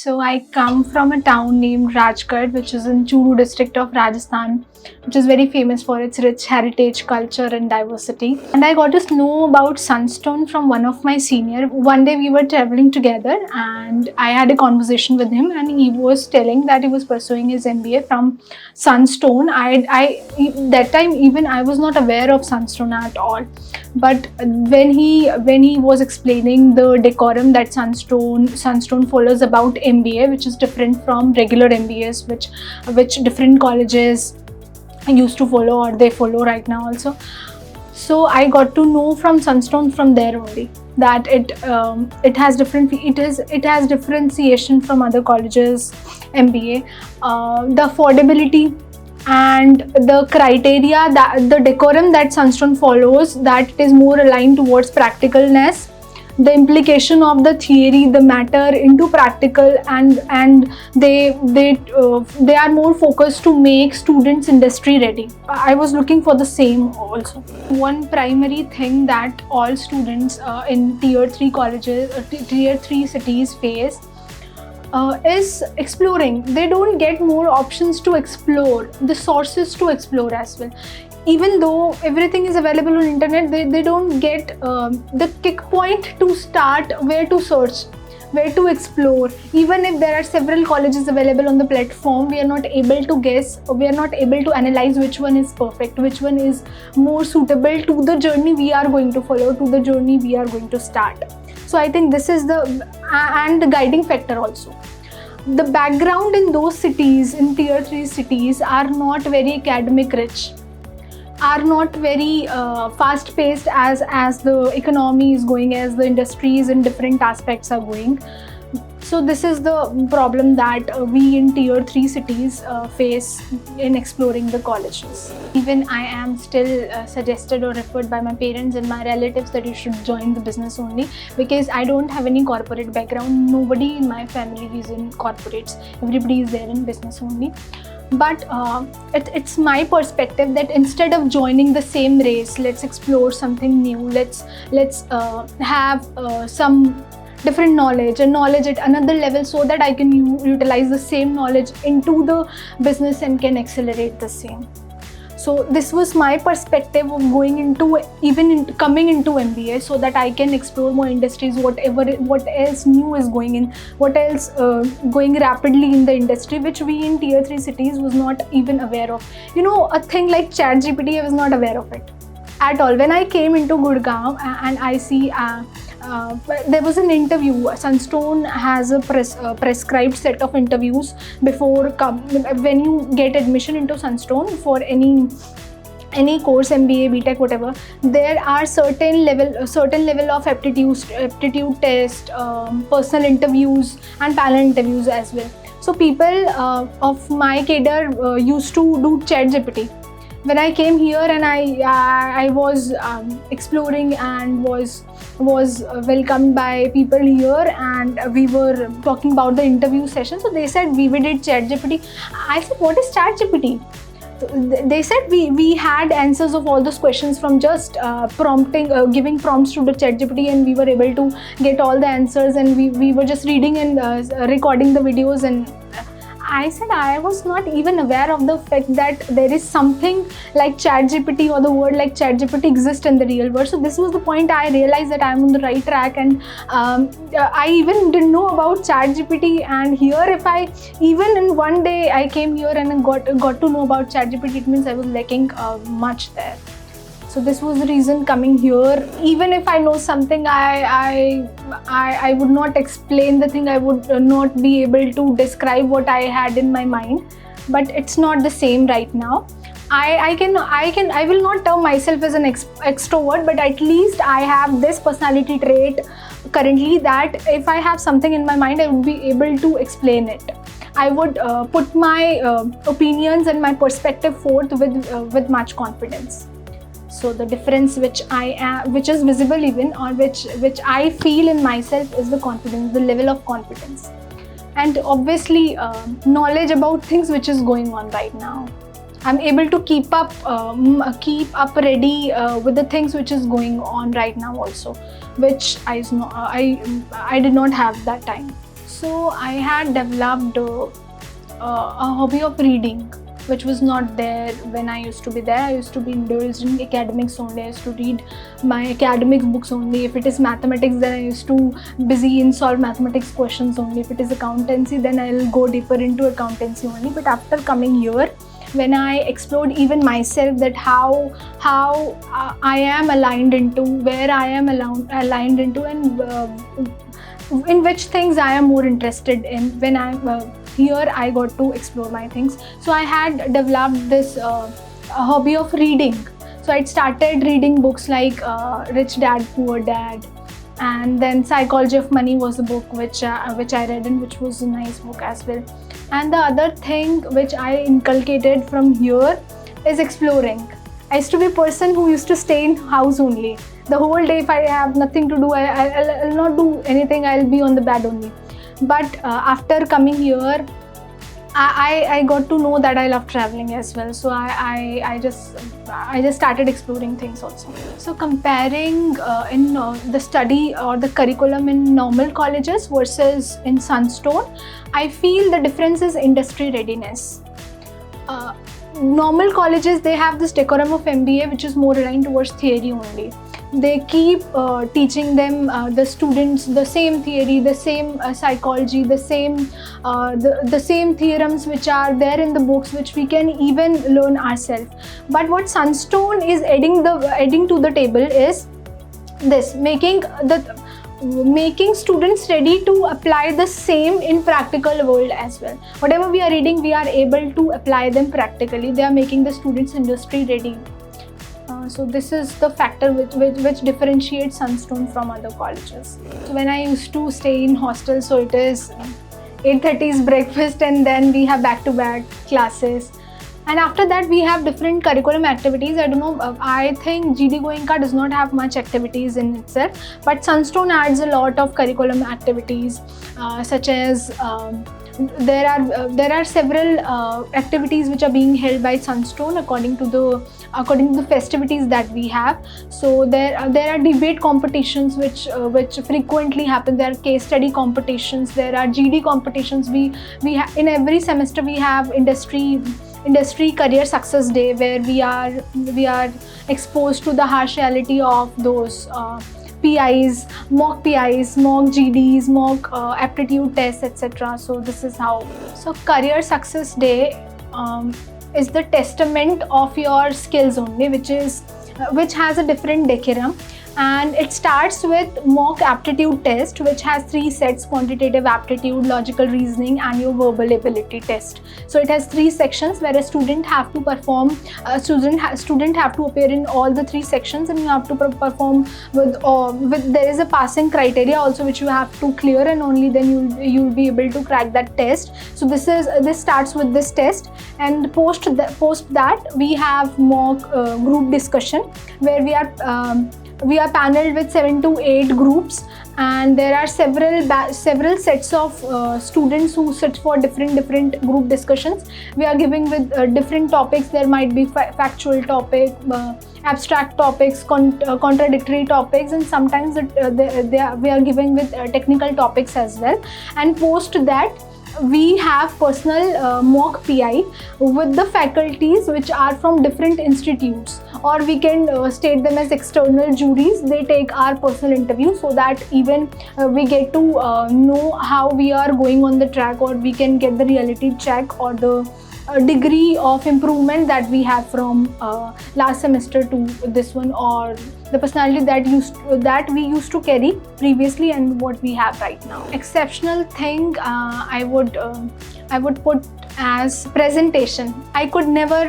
So I come from a town named Rajgarh, which is in Churu district of Rajasthan, which is very famous for its rich heritage, culture and diversity. And I got to know about Sunstone from one of my senior. One day we were traveling together and I had a conversation with him and he was telling that he was pursuing his MBA from Sunstone. That time even I was not aware of Sunstone at all. But when he was explaining the decorum that Sunstone follows about MBA, which is different from regular MBAs, which different colleges used to follow or they follow right now also. So I got to know from Sunstone from there only that it has differentiation from other colleges MBA. The affordability and the criteria, that the decorum that Sunstone follows, that it is more aligned towards practicalness, the implication of the theory, the matter into practical, and they are more focused to make students industry ready. I was looking for the same also. One primary thing that all students in tier 3 colleges, tier 3 cities face is exploring. They don't get more options to explore, the sources to explore as well. Even though everything is available on internet, they don't get the kick point to start where to search, where to explore. Even if there are several colleges available on the platform, we are not able to guess, we are not able to analyze which one is perfect, which one is more suitable to the journey we are going to follow, to the journey we are going to start. So I think this is the guiding factor also. The background in those cities, in tier 3 cities, are not very academic rich, are not very fast paced as the economy is going, as the industries and different aspects are going. So this is the problem that we in tier 3 cities face in exploring the colleges. Even I am still suggested or referred by my parents and my relatives that you should join the business only, because I don't have any corporate background. Nobody in my family is in corporates. Everybody is there in business only. But it's my perspective that instead of joining the same race, let's explore something new. Let's have some different knowledge at another level, so that I can utilize the same knowledge into the business and can accelerate the same. So this was my perspective of going into, coming into MBA, so that I can explore more industries, what else new is going in, what else going rapidly in the industry, which we in tier 3 cities was not even aware of. A thing like ChatGPT, I was not aware of it at all. When I came into Gurgaon and I see there was an interview. Sunstone has a prescribed set of interviews before when you get admission into Sunstone for any course, MBA, BTech, whatever. There are certain level of aptitude test, personal interviews and panel interviews as well. So people of my cadre used to do ChatGPT. When I came here and I was exploring and was welcomed by people here, and we were talking about the interview session. So they said we did ChatGPT. I said, what is ChatGPT? They said we had answers of all those questions from just giving prompts to the ChatGPT, and we were able to get all the answers, and we were just reading and recording the videos. And I said I was not even aware of the fact that there is something like ChatGPT, or the word like ChatGPT exists in the real world. So this was the point I realized that I'm on the right track, and I even didn't know about ChatGPT. And here, if I even in one day I came here and got to know about ChatGPT, it means I was lacking much there. So this was the reason coming here. Even if I know something, I would not explain the thing. I would not be able to describe what I had in my mind. But it's not the same right now. I will not term myself as an extrovert, but at least I have this personality trait currently, that if I have something in my mind, I would be able to explain it. I would put my opinions and my perspective forth with much confidence. So the difference which is visible even, or which I feel in myself, is the confidence, the level of confidence, and obviously knowledge about things which is going on right now. I'm able to keep up ready with the things which is going on right now also, which I did not have that time. So I had developed a hobby of reading, which was not there when I used to be there. I used to be indulged in academics only. I used to read my academic books only. If it is mathematics, then I used to busy in solve mathematics questions only. If it is accountancy, then I'll go deeper into accountancy only. But after coming here, when I explored even myself, that how I am aligned into, where I am aligned into, and in which things I am more interested in. When I'm here, I got to explore my things. So I had developed this hobby of reading. So I started reading books like Rich Dad Poor Dad, and then Psychology of Money was a book which I read, and which was a nice book as well. And the other thing which I inculcated from here is exploring. I used to be a person who used to stay in house only. The whole day, if I have nothing to do, I'll not do anything, I'll be on the bed only. But after coming here, I got to know that I love traveling as well. So I just started exploring things also. So comparing in the study or the curriculum in normal colleges versus in Sunstone, I feel the difference is industry readiness. Normal colleges, they have this decorum of MBA, which is more aligned towards theory only. They keep teaching them, the students, the same theory, the same psychology, the same theorems which are there in the books, which we can even learn ourselves. But what Sunstone is adding to the table is this, making students ready to apply the same in practical world as well. Whatever we are reading, we are able to apply them practically. They are making the students industry ready. So this is the factor which differentiates Sunstone from other colleges. So when I used to stay in hostel, so it is 8:30 is breakfast, and then we have back-to-back classes. And after that, we have different curriculum activities. I don't know, I think GD Goenka does not have much activities in itself, but Sunstone adds a lot of curriculum activities, such as there are several activities which are being held by Sunstone according to the festivities that we have. So there are debate competitions which frequently happen. There are case study competitions. There are GD competitions. We in every semester we have industry career success day, where we are exposed to the harsh reality of those PIs, mock GDs, mock aptitude tests, etc. So this is how. So career success day is the testament of your skills only, which has a different decorum. And it starts with mock aptitude test, which has 3 sets: quantitative aptitude, logical reasoning, and your verbal ability test. So it has 3 sections where a student have to perform. Student have to appear in all the 3 sections, and you have to perform with. There is a passing criteria also which you have to clear, and only then you'll be able to crack that test. So this starts with this test, and post that we have mock group discussion, where we are paneled with 7 to 8 groups, and there are several sets of students who sit for different group discussions. We are giving with different topics. There might be factual topic, abstract topics, contradictory topics, and sometimes we are giving with technical topics as well. And post that, we have personal mock PI with the faculties which are from different institutes, or we can state them as external juries. They take our personal interview, so that even we get to know how we are going on the track, or we can get the reality check or the degree of improvement that we have from last semester to this one, or the personality that we used to carry previously and what we have right now. Exceptional thing I would put as presentation. I could never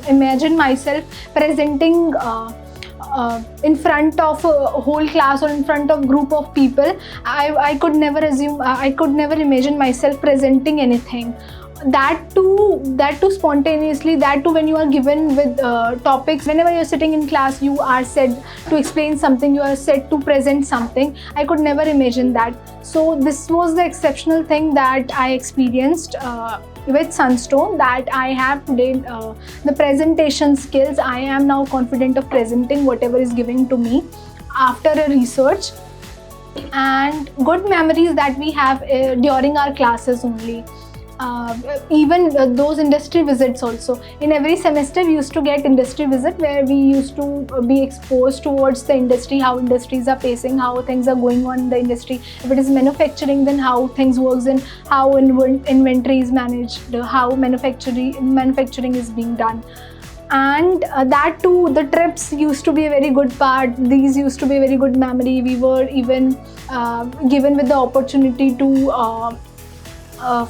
imagine myself presenting in front of a whole class or in front of group of people. I could never imagine myself presenting anything. That too spontaneously, that too when you are given with topics. Whenever you're sitting in class, you are said to explain something, you are said to present something. I could never imagine that. So this was the exceptional thing that I experienced with Sunstone, that I have today the presentation skills. I am now confident of presenting whatever is given to me after a research. And good memories that we have during our classes only. Even those industry visits also. In every semester we used to get industry visit where we used to be exposed towards the industry, how industries are facing, how things are going on in the industry. If it is manufacturing, then how things works and how inventory is managed, how manufacturing is being done. And that too, the trips used to be a very good part. These used to be a very good memory. We were even given with the opportunity to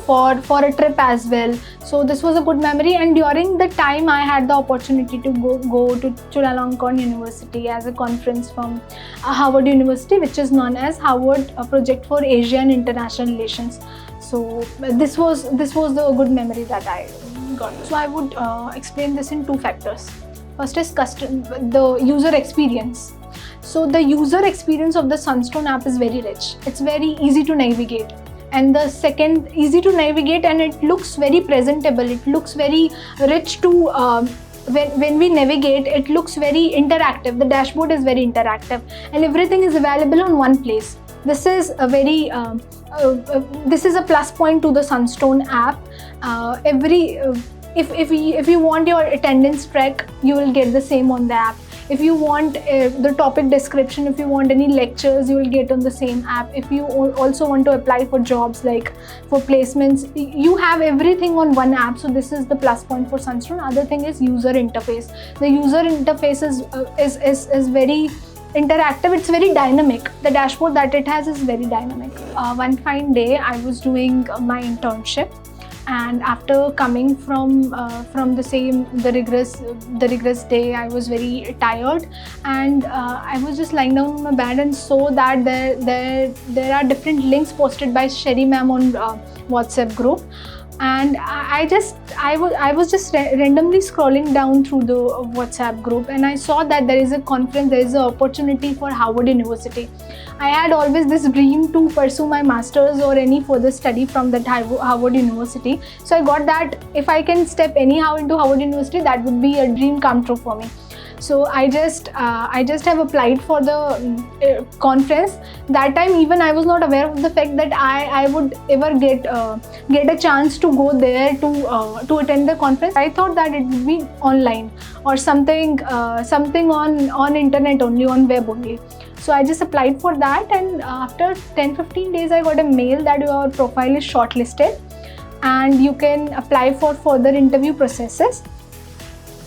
for a trip as well. So this was a good memory. And during the time I had the opportunity to go to Chulalongkorn University as a conference from Harvard University, which is known as Harvard Project for Asia and International Relations. So this was the good memory that I got. So I would explain this in two factors. First is the user experience. So the user experience of the Sunstone app is very rich. It's very easy to navigate. And the second, easy to navigate, and it looks very presentable. It looks very rich to when we navigate. It looks very interactive. The dashboard is very interactive, and everything is available on one place. This is a very this is a plus point to the Sunstone app. If you want your attendance track, you will get the same on the app. If you want the topic description, if you want any lectures, you will get on the same app. If you also want to apply for jobs, like for placements, you have everything on one app. So this is the plus point for Sunstone. Other thing is user interface. The user interface is very interactive. It's very dynamic. The dashboard that it has is very dynamic. One fine day, I was doing my internship. And after coming from the rigorous day, I was very tired, and I was just lying down on my bed and saw that there are different links posted by Sherry ma'am on WhatsApp group. And I was just randomly scrolling down through the WhatsApp group, and I saw that there is a conference, there is an opportunity for Harvard University. I had always this dream to pursue my master's or any further study from that Harvard University. So I got that if I can step anyhow into Harvard University, that would be a dream come true for me. So I just have applied for the conference. That time even I was not aware of the fact that I would ever get a chance to go there to attend the conference. I thought that it would be online or something on internet only, on web only. So I just applied for that, and after 10-15 days I got a mail that your profile is shortlisted and you can apply for further interview processes.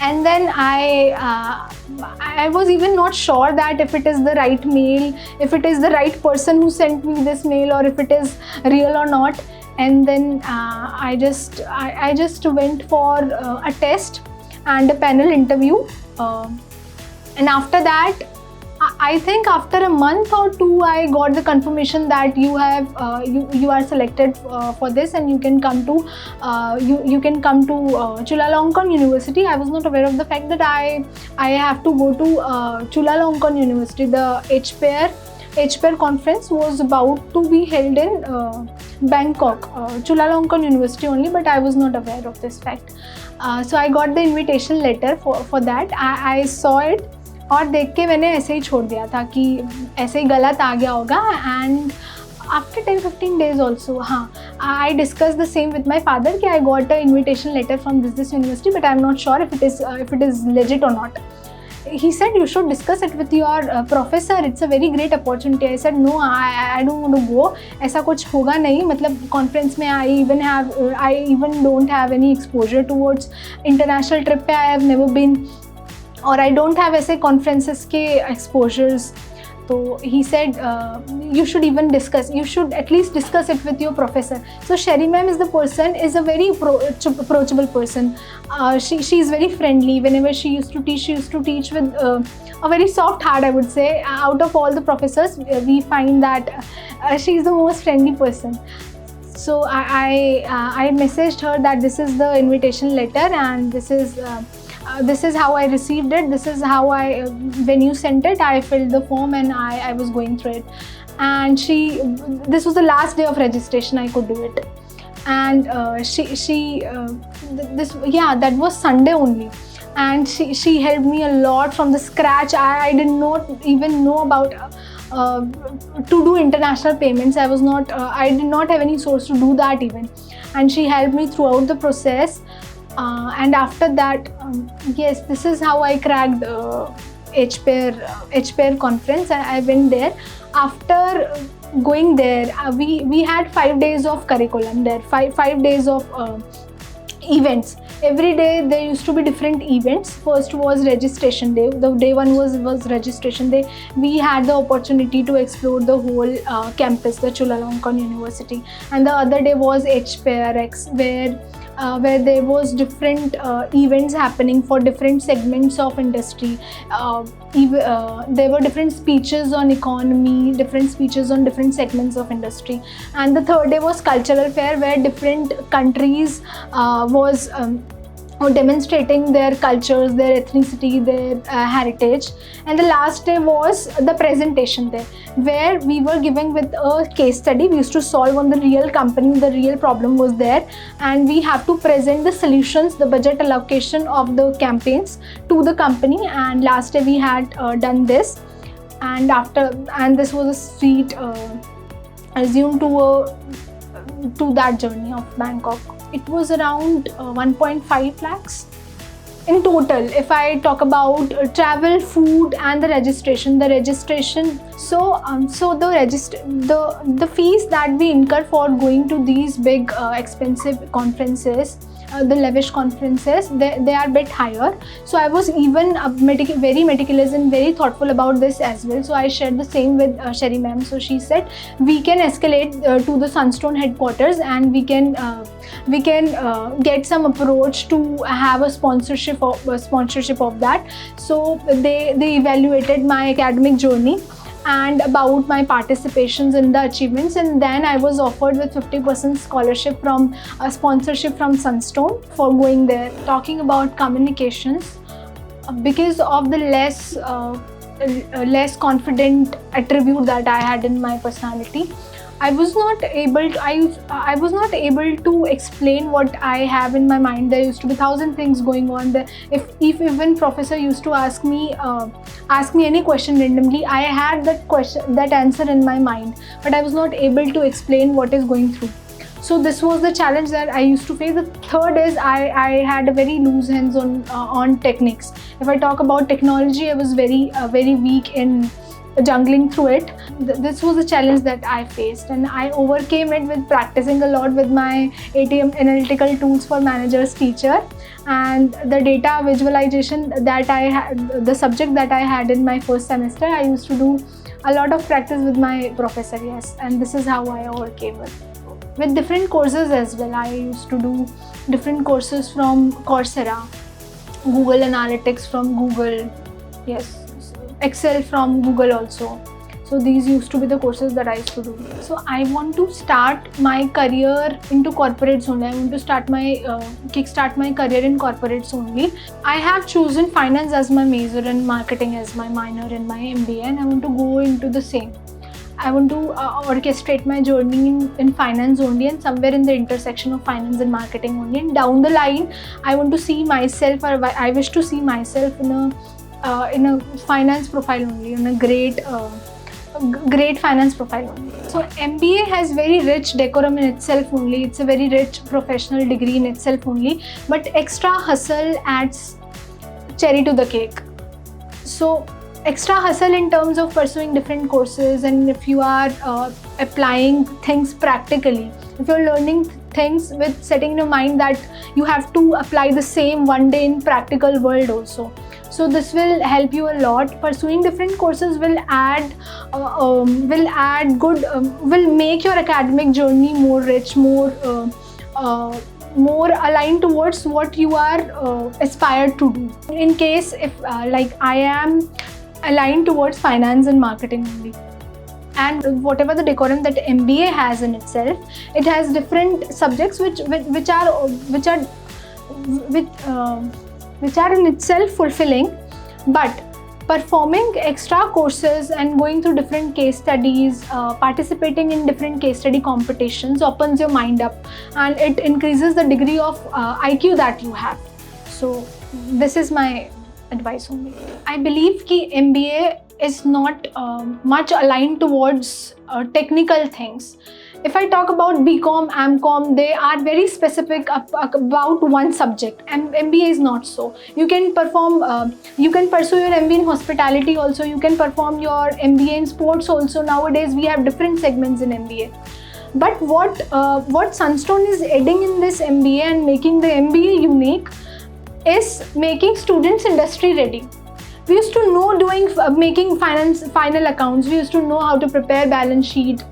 And then I was even not sure that if it is the right mail, if it is the right person who sent me this mail, or if it is real or not. And then I just went for a test and a panel interview. And after that, I think after a month or two, I got the confirmation that you are selected for this, and you can come to Chulalongkorn University. I was not aware of the fact that I have to go to Chulalongkorn University. The HPAIR conference was about to be held in Bangkok, Chulalongkorn University only, but I was not aware of this fact. So I got the invitation letter for that. I saw it. और देख के मैंने ऐसे ही छोड़ दिया था कि ऐसे ही गलत आ गया होगा. एंड आफ्टर 10-15 days also, हाँ, I discussed the same with my father कि I got an invitation letter from this university, but I am not sure if it is legit or not. He said you should discuss it with your professor. It's a very great opportunity. I said no, I don't want to go. ऐसा कुछ होगा नहीं. मतलब conference में I even don't have any exposure towards international trip पे. I have never been. Or I don't have ऐसे conferences के exposures. So he said you should at least discuss it with your professor. So Sherry ma'am is a very approachable person. She is very friendly. Whenever she used to teach with a very soft heart, I would say. Out of all the professors, we find that she is the most friendly person. So I messaged her that this is the invitation letter, and this is how I received it. This is how when you sent it, I filled the form and I was going through it. And this was the last day of registration I could do it. And that was Sunday only. And she helped me a lot from the scratch. I did not even know about to do international payments. I did not have any source to do that even, and she helped me throughout the process. And after that, yes, this is how I cracked HPAIR conference. I went there. After going there, we had 5 days of curriculum there, five days of events. Every day there used to be different events. First was registration day. The day one was registration day. We had the opportunity to explore the whole campus, the Chulalongkorn University. And the other day was HPAIRX, where there was different events happening for different segments of industry. There were different speeches on economy, different speeches on different segments of industry. And the third day was cultural fair, where different countries was demonstrating their cultures, their ethnicity, their heritage. And the last day was the presentation day, where we were giving with a case study. We used to solve on the real company, the real problem was there, and we have to present the solutions, the budget allocation of the campaigns to the company. And last day we had done this, and this was a sweet resume to that journey of Bangkok. It was around 1.5 lakhs in total. If I talk about travel, food, and the registration. So the fees that we incur for going to these big expensive conferences, the lavish conferences, they are a bit higher. So I was even very meticulous and very thoughtful about this as well. So I shared the same with Sherry ma'am. So she said we can escalate to the Sunstone headquarters, and we can get some approach to have a sponsorship of that. So they evaluated my academic journey and about my participations in the achievements, and then I was offered with 50% scholarship from sponsorship from Sunstone for going there. Talking about communications, because of the less confident attribute that I had in my personality, I was not able to explain what I have in my mind. There used to be 1,000 things going on. If even professor used to ask me any question randomly, I had that answer in my mind, but I was not able to explain what is going through. So this was the challenge that I used to face. The third is I had a very loose hands on techniques. If I talk about technology, I was very weak in jungling through it. This was a challenge that I faced, and I overcame it with practicing a lot with my ATM analytical tools for managers teacher, and the data visualization that I had, the subject that I had in my first semester. I used to do a lot of practice with my professor, yes, and this is how I overcame it. With different courses as well, I used to do different courses from Coursera, Google Analytics from Google, yes, Excel from Google also. So these used to be the courses that I used to do. So I want to start my career into corporates only. I want to kickstart my career in corporates only. I have chosen finance as my major and marketing as my minor in my MBA, and I want to go into the same. I want to orchestrate my journey in finance only, and somewhere in the intersection of finance and marketing only. And down the line, I want to see myself, or I wish to see myself in a finance profile only, in a great finance profile only. So MBA has very rich decorum in itself only. It's a very rich professional degree in itself only, but extra hustle adds cherry to the cake. So extra hustle in terms of pursuing different courses, and if you are applying things practically, if you're learning things with setting in your mind that you have to apply the same one day in practical world also. So this will help you a lot. Pursuing different courses will make your academic journey more rich, more aligned towards what you are aspired to do. In case if like I am aligned towards finance and marketing only, and whatever the decorum that MBA has in itself, it has different subjects which are in itself fulfilling, but performing extra courses and going through different case studies, participating in different case study competitions opens your mind up, and it increases the degree of IQ that you have. So this is my advice only. I believe कि MBA is not much aligned towards technical things. If I talk about BCom, AMCom, they are very specific about one subject, and MBA is not so. You can you can pursue your MBA in hospitality also, you can perform your MBA in sports also. Nowadays we have different segments in MBA. But what Sunstone is adding in this MBA and making the MBA unique is making students industry ready. We used to know making final accounts. We used to know how to prepare balance sheet,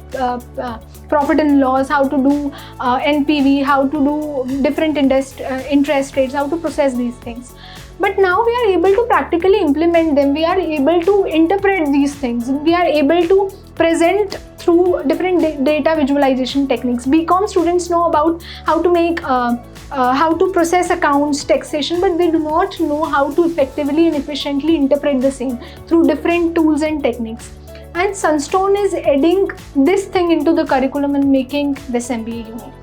profit and loss, how to do NPV, how to do different interest rates, how to process these things. But now we are able to practically implement them. We are able to interpret these things. We are able to present through different data visualization techniques. BCom students know about how to make how to process accounts, taxation, but they do not know how to effectively and efficiently interpret the same through different tools and techniques. And Sunstone is adding this thing into the curriculum and making this MBA unique.